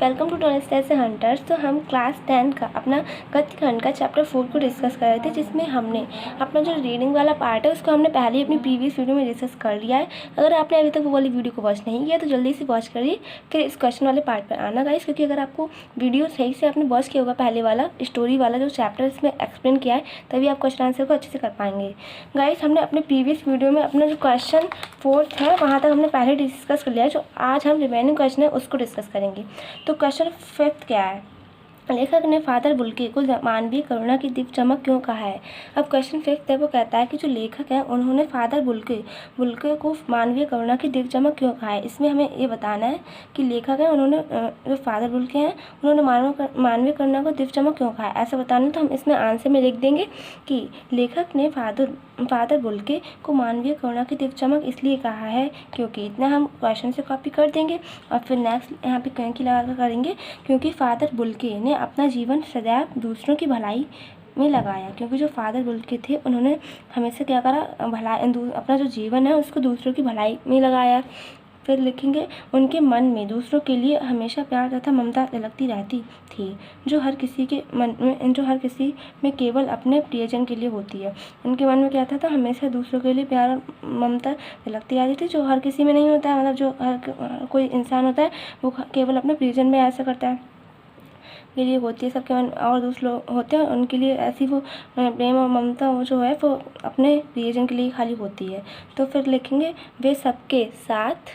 Welcome to toilet hunters. तो हम class 10 का अपना गद्य खंड का चैप्टर 4 को डिस्कस कर रहे थे, जिसमें हमने अपना जो रीडिंग वाला पार्ट है उसको हमने पहले ही अपनी प्रीवियस वीडियो में डिस्कस कर लिया है। अगर आपने अभी तक वो वाली वीडियो को वॉच नहीं किया तो जल्दी से वॉच करिए, फिर इस क्वेश्चन वाले पार्ट पर आना गाइस, क्योंकि अगर आपको वीडियो सही से आपने वॉच किया होगा पहले वाला स्टोरी वाला जो चैप्टर इसमें एक्सप्लेन किया है, तभी आप क्वेश्चन आंसर को अच्छे से कर पाएंगे। गाइस हमने अपने प्रीवियस वीडियो में अपना जो क्वेश्चन 4 है वहाँ तक हमने पहले डिस्कस कर लिया है। जो आज हम रिमेनिंग क्वेश्चन है उसको डिस्कस करेंगे। तो क्वेश्चन 5 क्या है, लेखक ने फादर बुल्के को मानवीय करुणा की दीप चमक क्यों कहा है। अब क्वेश्चन 5 है वो कहता है कि जो लेखक है उन्होंने फादर बुल्के को मानवीय करुणा की दीप चमक क्यों कहा है। इसमें हमें ये बताना है कि लेखक है उन्होंने जो फादर बुल्के हैं उन्होंने मानवीय करुणा को दीप चमक क्यों कहा है, ऐसा बताना है। तो हम इसमें आंसर में लिख देंगे कि लेखक ने फादर बुल्के को मानवीय करुणा की दीप चमक इसलिए कहा है क्योंकि, इतना हम क्वेश्चन से कॉपी कर देंगे और फिर नेक्स्ट यहाँ पे क्योंकि लगा करेंगे, क्योंकि फादर बुल्के ने अपना जीवन सदैव दूसरों की भलाई में लगाया। क्योंकि जो फादर बुल्के थे उन्होंने हमेशा क्या करा, अपना जो जीवन है उसको दूसरों की भलाई में लगाया। फिर लिखेंगे उनके मन में दूसरों के लिए हमेशा प्यार तथा ममता झलकती रहती थी, जो हर किसी में केवल अपने प्रियजन के लिए होती है। उनके मन में क्या था, तो हमेशा दूसरों के लिए प्यार और ममता झलकती रहती थी, जो हर किसी में नहीं होता है। मतलब जो हर कोई इंसान होता है वो केवल अपने प्रियजन में ऐसा करता है के लिए होती है, सबके मन और दूसरे लोग होते हैं उनके लिए ऐसी वो प्रेम और ममता वो जो है वो अपने प्रियजन के लिए खाली होती है। तो फिर लिखेंगे वे सबके साथ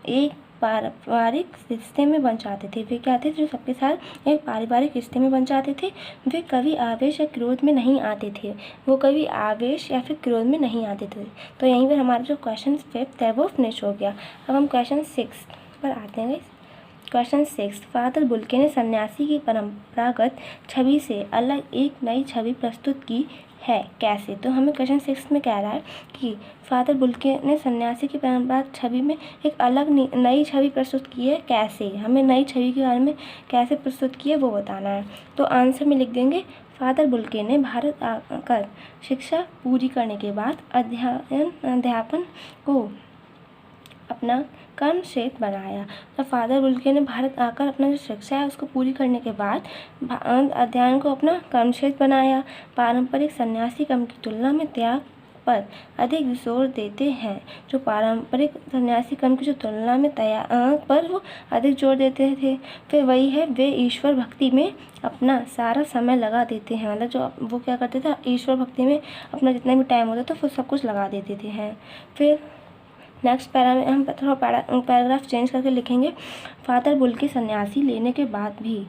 एक पारिवारिक रिश्ते में बन जाते थे। वे क्या थे, जो सबके साथ एक पारिवारिक रिश्ते में बन जाते थे। वे कभी आवेश या क्रोध में नहीं आते थे। वो कभी आवेश या फिर क्रोध में नहीं आते थे। तो यहीं पर हमारा जो क्वेश्चन 5 है वो फिनिश हो गया। अब हम क्वेश्चन 6 पर आते हैं। क्वेश्चन 6, फादर बुल्के ने सन्यासी की परंपरागत छवि से अलग एक नई छवि प्रस्तुत की है, कैसे। तो हमें क्वेश्चन 6 में कह रहा है कि फादर बुल्के ने सन्यासी की परंपरागत छवि में एक अलग नई छवि प्रस्तुत की है, कैसे। हमें नई छवि के बारे में कैसे प्रस्तुत की है वो बताना है। तो आंसर में लिख देंगे फादर बुल्के ने भारत आकर शिक्षा पूरी करने के बाद अध्यापन को अपना कर्म क्षेत्र बनाया। तो फादर बुल्के ने भारत आकर अपना जो शिक्षा है उसको पूरी करने के बाद अध्ययन को अपना कर्म क्षेत्र बनाया। पारंपरिक सन्यासी कर्म की तुलना में त्याग पर अधिक जोर देते हैं। जो पारंपरिक सन्यासी कर्म की जो तुलना में त्याग पर वो अधिक जोर देते थे। फिर वही है, वे ईश्वर भक्ति में अपना सारा समय लगा देते हैं। मतलब जो वो क्या करते थे, ईश्वर भक्ति में अपना जितना भी टाइम होता था वो सब कुछ लगा देते थे हैं। फिर नेक्स्ट पैरा में हम थोड़ा पैराग्राफ चेंज करके लिखेंगे, फादर बुल्के सन्यासी लेने के बाद भी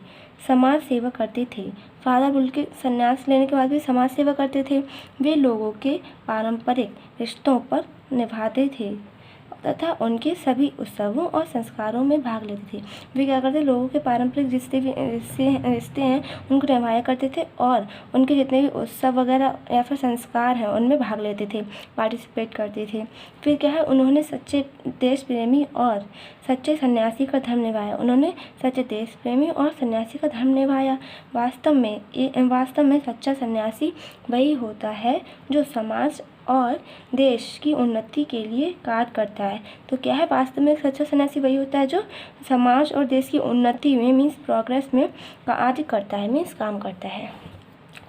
समाज सेवा करते थे। फादर बुल्के सन्यास लेने के बाद भी समाज सेवा करते थे। वे लोगों के पारंपरिक रिश्तों पर निभाते थे तथा उनके सभी उत्सवों और संस्कारों में भाग लेते थे। वे क्या करते, लोगों के पारंपरिक रिश्ते हैं उनको निभाया करते थे और उनके जितने भी उत्सव वगैरह या फिर संस्कार हैं उनमें भाग लेते थे, पार्टिसिपेट करते थे। फिर क्या है, उन्होंने सच्चे देश प्रेमी और सच्चे सन्यासी का धर्म निभाया। उन्होंने सच्चे देश प्रेमी और सन्यासी का धर्म निभाया। वास्तव में सच्चा सन्यासी वही होता है जो समाज और देश की उन्नति के लिए कार्य करता है। तो क्या है, वास्तव में सच्चा सन्यासी वही होता है जो समाज और देश की उन्नति में मीन्स प्रोग्रेस में कार्य करता है, मीन्स काम करता है।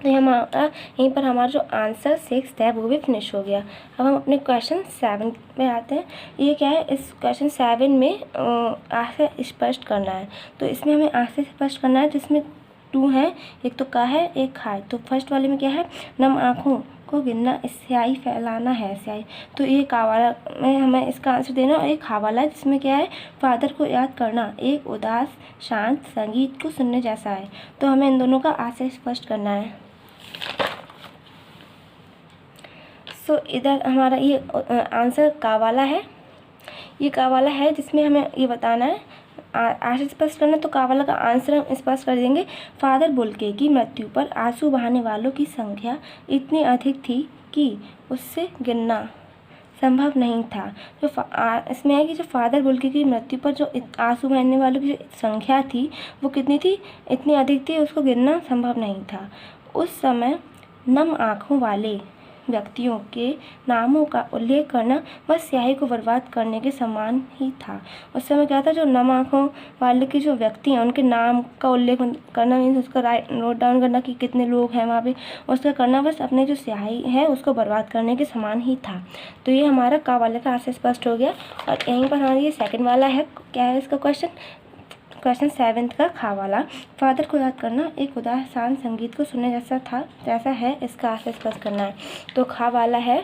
तो यहीं पर हमारा जो आंसर 6 है वो भी फिनिश हो गया। अब हम अपने क्वेश्चन 7 में आते हैं। ये क्या है, इस क्वेश्चन 7 में आशय स्पष्ट करना है। तो इसमें हमें आशय स्पष्ट करना है, जिसमें 2 है, एक तो का है एक खा है। तो फर्स्ट वाले में क्या है, नम आँखों को गिनना, स्याही फैलाना है, स्याही। तो ये का वाला में हमें इसका आंसर देना और एक खा वाला है, जिसमें क्या है, फादर को याद करना एक उदास शांत संगीत को सुनने जैसा है। तो हमें इन दोनों का आशय स्पष्ट करना है। सो इधर हमारा ये आंसर का वाला है, ये का वाला है, जिसमें हमें ये बताना है आशय स्पष्ट करना। तो का वाला का आंसर हम स्पष्ट कर देंगे, फादर बुल्के की मृत्यु पर आंसू बहाने वालों की संख्या इतनी अधिक थी कि उससे गिनना संभव नहीं था। जो इसमें है कि जो फादर बुल्के की मृत्यु पर जो आंसू बहाने वालों की जो संख्या थी वो कितनी थी, इतनी अधिक थी, उसको गिनना संभव नहीं था। उस समय नम आँखों वाले व्यक्तियों के नामों का उल्लेख करना वह स्याही को बर्बाद करने के समान ही था। उस समय क्या था, जो नम आँखों वाले के जो व्यक्ति हैं उनके नाम का उल्लेख करना, मीन्स उसका नोट डाउन करना कि कितने लोग हैं वहाँ पे, उसका करना बस अपने जो स्याही है उसको बर्बाद करने के समान ही था। तो ये हमारा का वाले का आंसर स्पष्ट हो गया। और यहीं पर हमारा ये सेकंड वाला है, क्या है इसका क्वेश्चन 7th का खा वाला। फादर को याद करना एक उदास शांत संगीत को सुनने जैसा था, जैसा है, इसका आंसर स्पष्ट करना है। तो खा वाला है,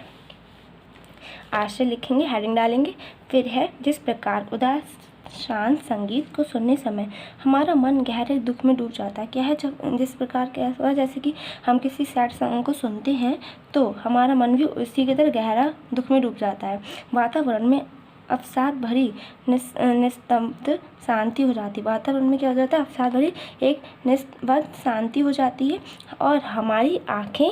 आश्रय लिखेंगे, हेडिंग डालेंगे। फिर है जिस प्रकार उदास शांत संगीत को सुनने समय हमारा मन गहरे दुख में डूब जाता है। क्या है, जब जिस प्रकार क्या हुआ, जैसे कि हम किसी सैड सॉन्ग को सुनते हैं तो हमारा मन भी उसी की तरह गहरा दुख में डूब जाता है। वातावरण में अवसाद भरी निस्तब्ध शांति हो जाती है। वातावरण में क्या हो जाता है, अवसाद भरी एक निस्तब्ध शांति हो जाती है और हमारी आँखें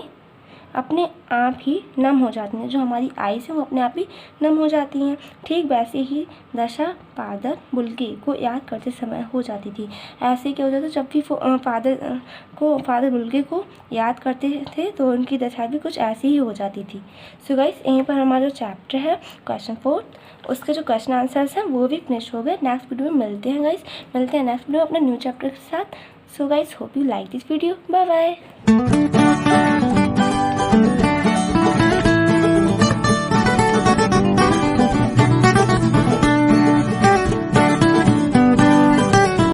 अपने आप ही नम हो जाती हैं। जो हमारी आईज है वो अपने आप ही नम हो जाती हैं। ठीक वैसे ही दशा फादर बुल्के को याद करते समय हो जाती थी। ऐसे क्या हो जाता, जब भी फादर बुल्के को याद करते थे तो उनकी दशा भी कुछ ऐसी ही हो जाती थी। सो गाइस, यहीं पर हमारा जो चैप्टर है क्वेश्चन 4, उसके जो क्वेश्चन आंसर्स हैं वो भी फिनिश हो गए। नेक्स्ट वीडियो में मिलते हैं गाइस, मिलते हैं नेक्स्ट वीडियो अपने न्यू चैप्टर के साथ। So guys, hope you like this video. Bye bye.